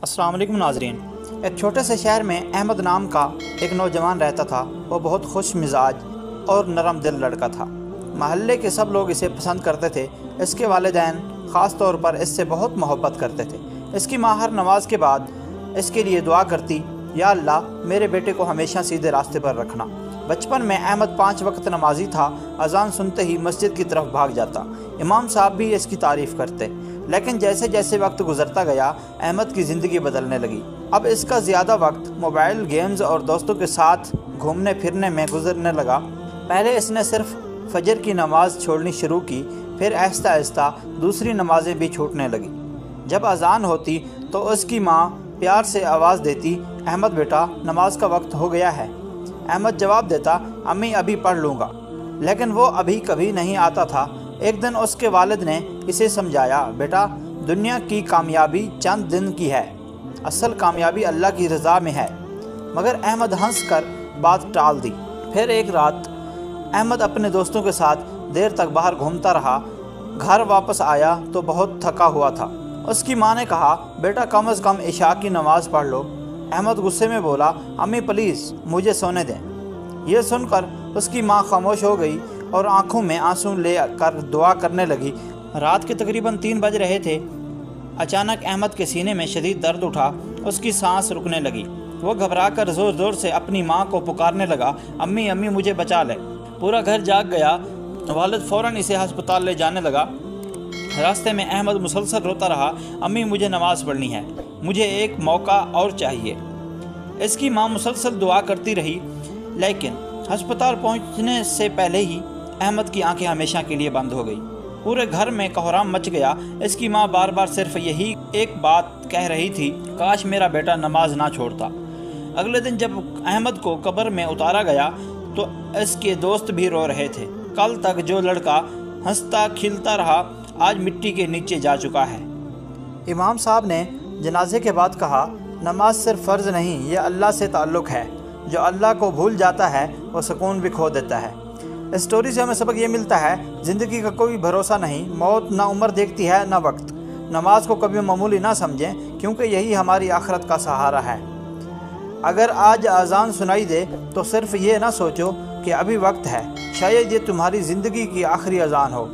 السلام علیکم ناظرین۔ ایک چھوٹے سے شہر میں احمد نام کا ایک نوجوان رہتا تھا۔ وہ بہت خوش مزاج اور نرم دل لڑکا تھا۔ محلے کے سب لوگ اسے پسند کرتے تھے۔ اس کے والدین خاص طور پر اس سے بہت محبت کرتے تھے۔ اس کی ماں ہر نماز کے بعد اس کے لیے دعا کرتی، یا اللہ میرے بیٹے کو ہمیشہ سیدھے راستے پر رکھنا۔ بچپن میں احمد 5 وقت نمازی تھا۔ اذان سنتے ہی مسجد کی طرف بھاگ جاتا۔ امام صاحب بھی اس کی تعریف کرتے۔ لیکن جیسے جیسے وقت گزرتا گیا، احمد کی زندگی بدلنے لگی۔ اب اس کا زیادہ وقت موبائل گیمز اور دوستوں کے ساتھ گھومنے پھرنے میں گزرنے لگا۔ پہلے اس نے صرف فجر کی نماز چھوڑنی شروع کی، پھر آہستہ آہستہ دوسری نمازیں بھی چھوٹنے لگی۔ جب اذان ہوتی تو اس کی ماں پیار سے آواز دیتی، احمد بیٹا نماز کا وقت ہو گیا ہے۔ احمد جواب دیتا، امی ابھی پڑھ لوں گا، لیکن وہ ابھی کبھی نہیں آتا تھا۔ ایک دن اس کے والد نے اسے سمجھایا، بیٹا دنیا کی کامیابی چند دن کی ہے، اصل کامیابی اللہ کی رضا میں ہے۔ مگر احمد ہنس کر بات ٹال دی۔ پھر ایک رات احمد اپنے دوستوں کے ساتھ دیر تک باہر گھومتا رہا۔ گھر واپس آیا تو بہت تھکا ہوا تھا۔ اس کی ماں نے کہا، بیٹا کم از کم عشاء کی نماز پڑھ لو۔ احمد غصے میں بولا، امی پلیز مجھے سونے دیں۔ یہ سن کر اس کی ماں خاموش ہو گئی اور آنکھوں میں آنسو لے کر دعا کرنے لگی۔ رات کے تقریباً 3 بج رہے تھے۔ اچانک احمد کے سینے میں شدید درد اٹھا۔ اس کی سانس رکنے لگی۔ وہ گھبرا کر زور زور سے اپنی ماں کو پکارنے لگا، امی امی مجھے بچا لے۔ پورا گھر جاگ گیا۔ والد فوراً اسے ہسپتال لے جانے لگا۔ راستے میں احمد مسلسل روتا رہا، امی مجھے نماز پڑھنی ہے، مجھے ایک موقع اور چاہیے۔ اس کی ماں مسلسل دعا کرتی رہی، لیکن ہسپتال پہنچنے سے پہلے ہی احمد کی آنکھیں ہمیشہ کے لیے بند ہو گئی۔ پورے گھر میں کوہرام مچ گیا۔ اس کی ماں بار بار صرف یہی ایک بات کہہ رہی تھی، کاش میرا بیٹا نماز نہ چھوڑتا۔ اگلے دن جب احمد کو قبر میں اتارا گیا تو اس کے دوست بھی رو رہے تھے۔ کل تک جو لڑکا ہنستا کھیلتا رہا، آج مٹی کے نیچے جا چکا ہے۔ امام صاحب نے جنازے کے بعد کہا، نماز صرف فرض نہیں، یہ اللہ سے تعلق ہے۔ جو اللہ کو بھول جاتا ہے وہ سکون بھی کھو دیتا ہے۔ اس سٹوری سے ہمیں سبق یہ ملتا ہے، زندگی کا کوئی بھروسہ نہیں، موت نہ عمر دیکھتی ہے نہ وقت۔ نماز کو کبھی معمولی نہ سمجھیں، کیونکہ یہی ہماری آخرت کا سہارا ہے۔ اگر آج اذان سنائی دے تو صرف یہ نہ سوچو کہ ابھی وقت ہے، شاید یہ تمہاری زندگی کی آخری اذان ہو۔